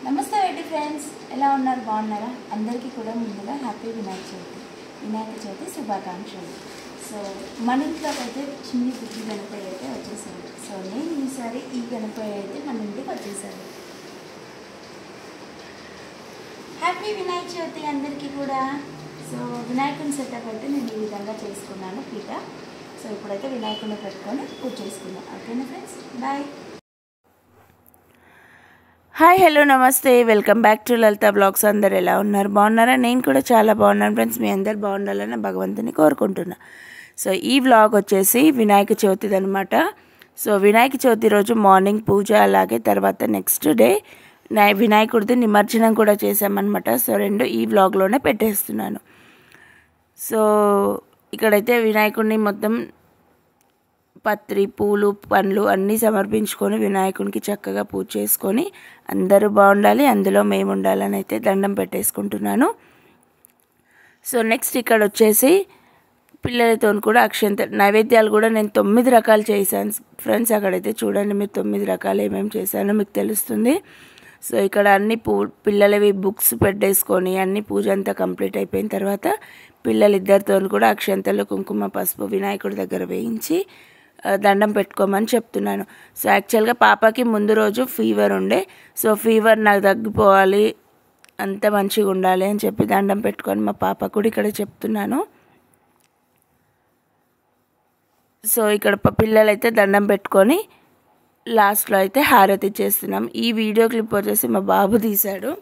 నమస్తే రెడ్డి ఫ్రెండ్స్, ఎలా ఉన్నారు? బాగున్నారా? అందరికీ కూడా ముందుగా హ్యాపీ వినాయక చవితి శుభాకాంక్షలు. సో మన ఇంట్లోకి అయితే చిన్ని బుద్ధి గణపతి అయితే వచ్చేసాడు. సో నేను ఈసారి ఈ గణపతి అయితే మన ఇంటికి వచ్చేసాడు. హ్యాపీ వినాయక చవితి అందరికీ కూడా. సో వినాయకుని సెటప్ అయితే నేను ఈ విధంగా చేసుకున్నాను పీట. సో ఇప్పుడైతే వినాయకుడిని పెట్టుకొని పూజ చేసుకున్నాను. ఓకేనా ఫ్రెండ్స్, బాయ్. హాయ్, హలో, నమస్తే, welcome back to Lalitha blogs. అందరు ఎలా ఉన్నారు? బాగున్నారా? నేను కూడా చాలా బాగున్నాను ఫ్రెండ్స్. మీ అందరు బాగుండాలని భగవంతుని కోరుకుంటున్నా. సో ఈ వ్లాగ్ వచ్చేసి వినాయక చవితిది అనమాట. సో వినాయక చవితి రోజు మార్నింగ్ పూజ, అలాగే తర్వాత నెక్స్ట్ డే వినాయకుడిది నిమజ్జనం కూడా చేసామన్నమాట. సో రెండు ఈ వ్లాగ్లోనే పెట్టేస్తున్నాను. సో ఇక్కడైతే వినాయకుడిని మొత్తం పత్రి, పూలు, పండ్లు అన్నీ సమర్పించుకొని వినాయకునికి చక్కగా పూజ చేసుకొని అందరూ బాగుండాలి, అందులో మేము ఉండాలని అయితే దండం పెట్టేసుకుంటున్నాను. సో నెక్స్ట్ ఇక్కడ వచ్చేసి పిల్లలతో కూడా అక్షంత నైవేద్యాలు కూడా నేను 9 రకాలు చేశాను ఫ్రెండ్స్. అక్కడైతే చూడండి, మీరు 9 రకాలు ఏమేమి చేశానో మీకు తెలుస్తుంది. సో ఇక్కడ అన్ని పిల్లలవి బుక్స్ పెట్టేసుకొని అన్ని పూజ అంతా కంప్లీట్ అయిపోయిన తర్వాత పిల్లలిద్దరితో కూడా అక్షంతలు, కుంకుమ, పసుపు వినాయకుడి దగ్గర వేయించి దండం పెట్టుకోమని చెప్తున్నాను. సో యాక్చువల్గా పాపకి ముందు రోజు ఫీవర్ ఉండే. సో ఫీవర్ నాకు తగ్గిపోవాలి, అంత మంచిగా ఉండాలి అని చెప్పి దండం పెట్టుకొని మా పాప కూడా ఇక్కడ చెప్తున్నాను. సో ఇక్కడ పిల్లలైతే దండం పెట్టుకొని లాస్ట్లో అయితే హారతి చేస్తున్నాం. ఈ వీడియో క్లిప్ వచ్చేసి మా బాబు తీశాడు.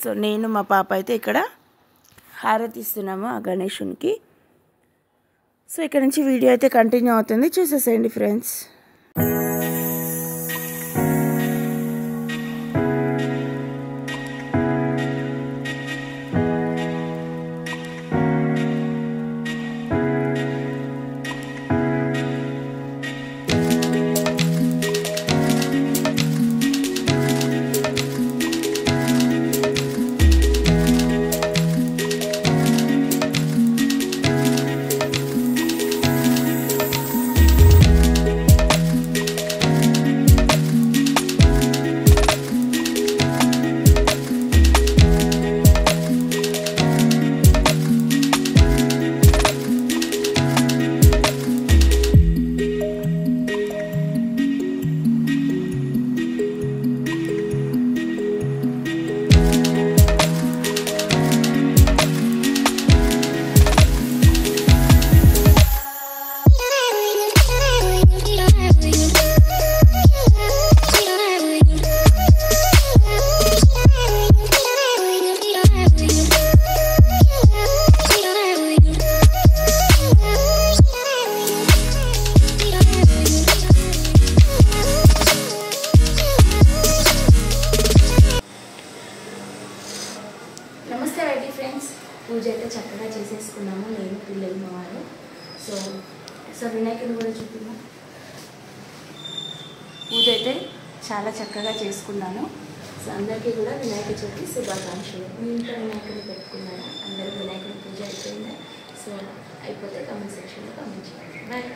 సో నేను మా పాప అయితే ఇక్కడ హారతి ఇస్తున్నాము ఆ గణేశునికి. సో ఇక్కడ నుంచి వీడియో అయితే కంటిన్యూ అవుతుంది, చూసేసేయండి ఫ్రెండ్స్. నమస్తే రెడ్డి ఫ్రెండ్స్, పూజ అయితే చక్కగా చేసేసుకున్నాము నేను, పిల్లలు, మా వారు. సో వినాయకుడు కూడా చూపిద్దాం. పూజ అయితే చాలా చక్కగా చేసుకున్నాను. సో అందరికీ కూడా వినాయక చవితి శుభాకాంక్షలు. మీ ఇంట్లో వినాయకుడిని పెట్టుకున్నారా? అందరూ వినాయకుడి పూజ అయిపోయిందా? సో అయిపోతే కామెంట్ సెక్షన్లో కామెంట్ చేయండి. బాయ్.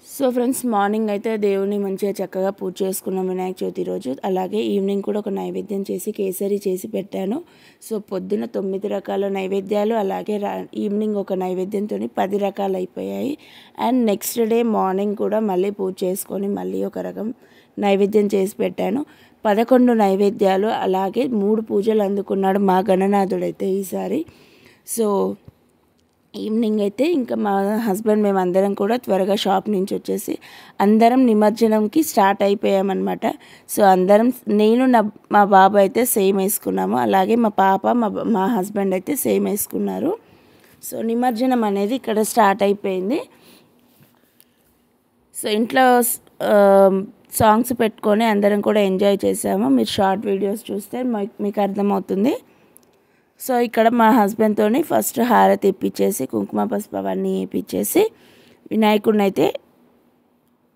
సో ఫ్రెండ్స్, మార్నింగ్ అయితే దేవుని మంచిగా చక్కగా పూజ చేసుకున్నాం వినాయక చవితి రోజు. అలాగే ఈవినింగ్ కూడా ఒక నైవేద్యం చేసి కేసరి చేసి పెట్టాను. సో పొద్దున 9 రకాల నైవేద్యాలు, అలాగే ఈవినింగ్ ఒక నైవేద్యంతో 10 రకాలు అయిపోయాయి. అండ్ నెక్స్ట్ డే మార్నింగ్ కూడా మళ్ళీ పూజ చేసుకొని మళ్ళీ ఒక రకం నైవేద్యం చేసి పెట్టాను. 11 నైవేద్యాలు, అలాగే 3 పూజలు అందుకున్నాడు మా గణనాథుడైతే ఈసారి. సో ఈవినింగ్ అయితే ఇంకా మా హస్బెండ్ మేమందరం కూడా త్వరగా షాప్ నుంచి వచ్చేసి అందరం నిమజ్జనంకి స్టార్ట్ అయిపోయామన్నమాట. సో అందరం, నేను మా బాబు అయితే సేమ్ వేసుకున్నాము, అలాగే మా పాప మా హస్బెండ్ అయితే సేమ్ వేసుకున్నారు. సో నిమజ్జనం అనేది ఇక్కడ స్టార్ట్ అయిపోయింది. సో ఇంట్లో సాంగ్స్ పెట్టుకొని అందరం కూడా ఎంజాయ్ చేసాము. మీరు షార్ట్ వీడియోస్ చూస్తే మీకు అర్థమవుతుంది. సో ఇక్కడ మా హస్బెండ్తో ఫస్ట్ హారతి ఇప్పించేసి కుంకుమ, పసుపు అవన్నీ ఇప్పించేసి వినాయకుడిని అయితే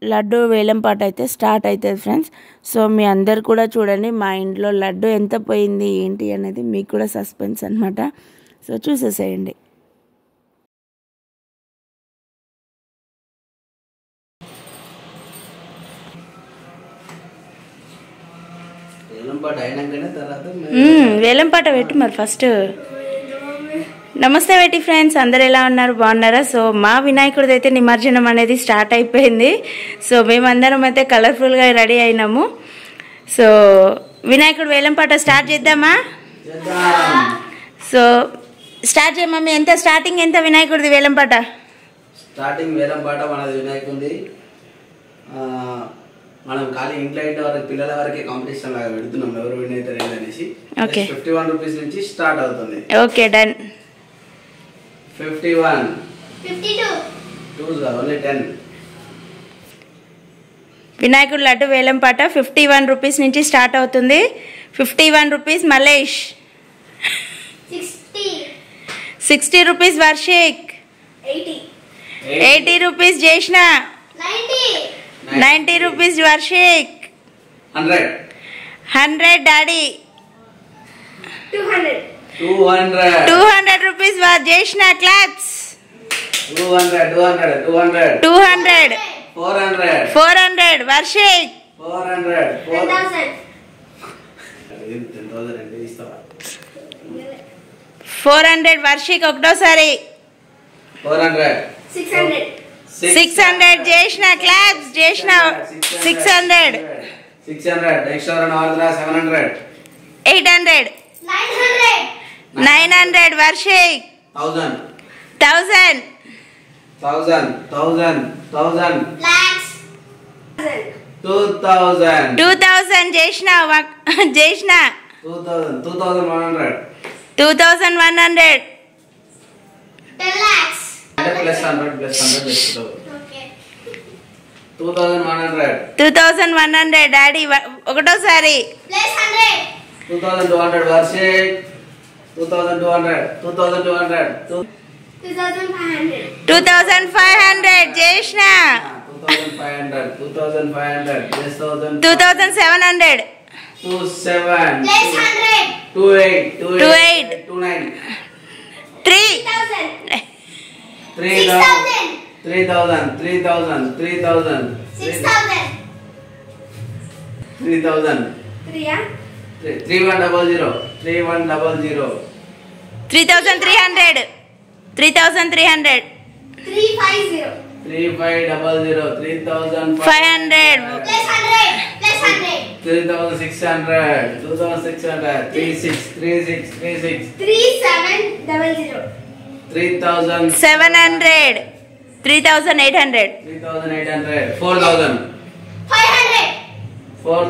లడ్డు వేలంపాట అయితే స్టార్ట్ అవుతుంది ఫ్రెండ్స్. సో మీ అందరు కూడా చూడండి, మా ఇంట్లో లడ్డు ఎంత పోయింది ఏంటి అనేది మీకు కూడా సస్పెన్స్ అనమాట. సో చూసేసేయండి. ఎలా వేలంపాట పెట్టు మరి ఫస్ట్. నమస్తే వేటి ఫ్రెండ్స్, అందరు ఎలా ఉన్నారు, బాగున్నారా? సో మా వినాయకుడిది అయితే నిమజ్జనం అనేది స్టార్ట్ అయిపోయింది. సో మేమందరం అయితే కలర్ఫుల్గా రెడీ అయినాము. సో వినాయకుడు వేలంపాట స్టార్ట్ చేద్దామా? సో స్టార్ట్ చేయమా. ఎంత స్టార్టింగ్ ఎంత వినాయకుడిది వేలంపాట? స్టార్టింగ్ వేలంపాట మనది వినాయకుడిది. మనం ఖాళీ ఇంట్లో వరకు పిల్లల వరకే కాంపిటీషన్ లాగా పెడుతున్నాం, ఎవరు విన్ అవుతారు అనేసి. 51 రూపీస్ నుంచి స్టార్ట్ అవుతుంది. Okay done. 51 ఓన్లీ 10. వినాయకుడు లడ్డు వేలంపాట 51 రూపీస్ నుంచి స్టార్ట్ అవుతుంది. 51 rupees Malesh, 60 rupees Varshik, 80 rupees Jeshna, 90 rupees Varshik, 100 daddy, 200 rupees Jeshna claps, 200 400 Varshik, 400 Varshik ఒకటోసారి, 600 Jeshna claps, Jeshna 600 extra 700 800 900 Varshik, 1000 2000 Jeshna 2100 10 lakhs plus 100 2100 daddy ఒకటోసారి, 2200 వర్షిక్, 2200 2500 జేష్ణ, 2700 28 3000 3300 500 3600 700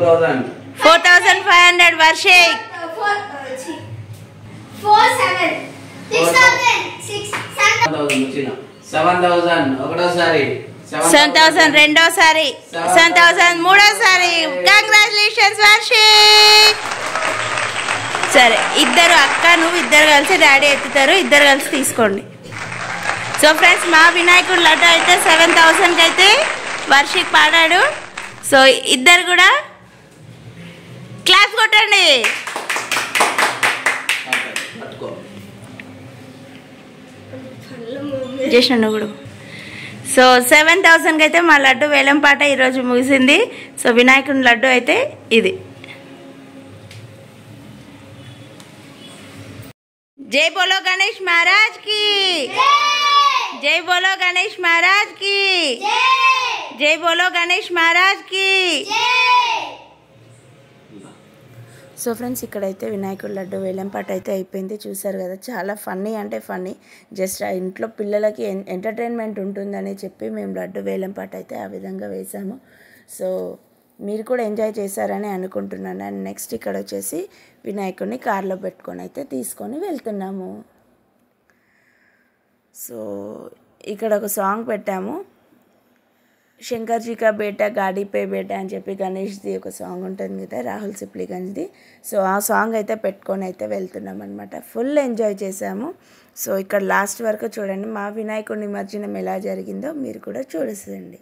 3800 4500 వర్షిక్, 7000 ఒకటోసారి, 7000 రెండోసారి, 7000 మూడోసారి. కంగ్రాచులేషన్స్ వర్షిక్. సరే ఇద్దరు అక్క నువ్వు ఇద్దరు కలిసి డాడీ ఎత్తుతారు, ఇద్దరు కలిసి తీసుకోండి. సో ఫ్రెండ్స్ మా వినాయకుడు లడ్డు అయితే 7000కి అయితే వర్షిక్ పాడాడు. సో ఇద్దరు కూడా క్లాస్ కొట్టండి. చేసిన కూడా. సో 7000కి అయితే మా లడ్డు వేలంపాట ఈరోజు ముగిసింది. సో వినాయకుడి లడ్డు అయితే ఇది. జై బోలో గణేష్ మహారాజ్ కి, జై బోలో గణేష్ మహారాజ్ కి, జై బోలో గణేష్ మహారాజ్ కి. సో ఫ్రెండ్స్ ఇక్కడైతే వినాయకుడి లడ్డు వేలంపాట అయితే అయిపోయింది. చూసారు కదా, చాలా ఫన్నీ అంటే ఫన్నీ. జస్ట్ ఆ ఇంట్లో పిల్లలకి ఎంటర్టైన్మెంట్ ఉంటుందని చెప్పి మేము లడ్డు వేలంపాట అయితే ఆ విధంగా వేసాము. సో మీరు కూడా ఎంజాయ్ చేశారని అనుకుంటున్నాను. అండ్ నెక్స్ట్ ఇక్కడ వచ్చేసి వినాయకుడిని కార్లో పెట్టుకొని అయితే తీసుకొని వెళ్తున్నాము. సో ఇక్కడ ఒక సాంగ్ పెట్టాము, శంకర్జీ కా బేటా గాడీ పే బేటా అని చెప్పి గణేష్ది ఒక సాంగ్ ఉంటుంది కదా, రాహుల్ సిప్లిగంజ్ది. సో ఆ సాంగ్ అయితే పెట్టుకొని అయితే వెళ్తున్నాం అనమాట. ఫుల్ ఎంజాయ్ చేసాము. సో ఇక్కడ లాస్ట్ వరకు చూడండి, మా వినాయకుడి నిమజ్జనం ఎలా జరిగిందో మీరు కూడా చూడండి.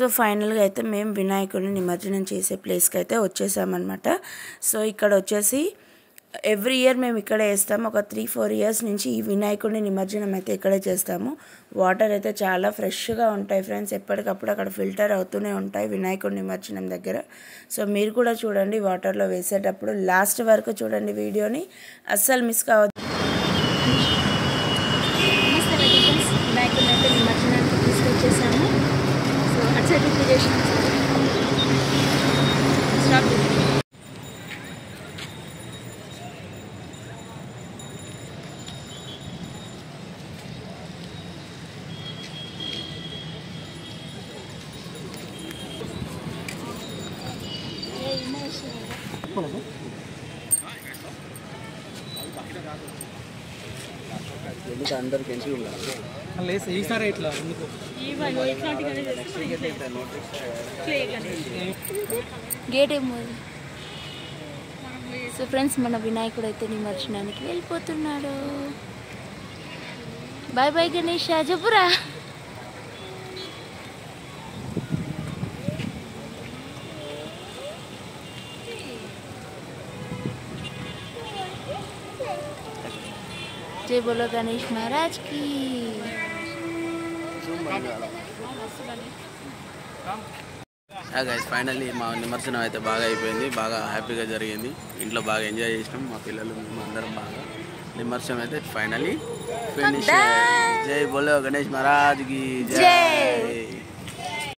సో ఫైనల్గా అయితే మేము వినాయకుడిని నిమజ్జనం చేసే ప్లేస్కి అయితే వచ్చేసామన్నమాట. సో ఇక్కడ వచ్చేసి ఎవ్రీ ఇయర్ మేము ఇక్కడే వేస్తాము. ఒక 3-4 ఇయర్స్ నుంచి ఈ వినాయకుడిని నిమజ్జనం అయితే ఇక్కడే చేస్తాము. వాటర్ అయితే చాలా ఫ్రెష్గా ఉంటాయి ఫ్రెండ్స్, ఎప్పటికప్పుడు అక్కడ ఫిల్టర్ అవుతూనే ఉంటాయి వినాయకుడి నిమజ్జనం దగ్గర. సో మీరు కూడా చూడండి, వాటర్లో వేసేటప్పుడు లాస్ట్ వరకు చూడండి వీడియోని, అస్సలు మిస్ కావద్దు. వినాయకుడిని అయితే నిమజ్జనానికి తీసుకొచ్చేసాము. సో అటు సైడ్ చేసాము. గేట్ ఏమో. సో ఫ్రెండ్స్, మన వినాయకుడు అయితే నిమజ్జనానికి వెళ్ళిపోతున్నాడు. బాయ్ బాయ్ గణేష్, చెప్పురా. जय बोलो गणेश महाराज की. గైస్ ఫైనల్లీ మా నిమజ్జనం అయితే బాగా అయిపోయింది, బాగా హ్యాపీగా జరిగింది. ఇంట్లో బాగా ఎంజాయ్ చేసినాం, మా పిల్లలు మేము అందరం బాగా. నిమజ్జనం అయితే ఫైనల్లీ ఫినిష్. జై బోలో గణేష్ మహారాజ్ కి జై.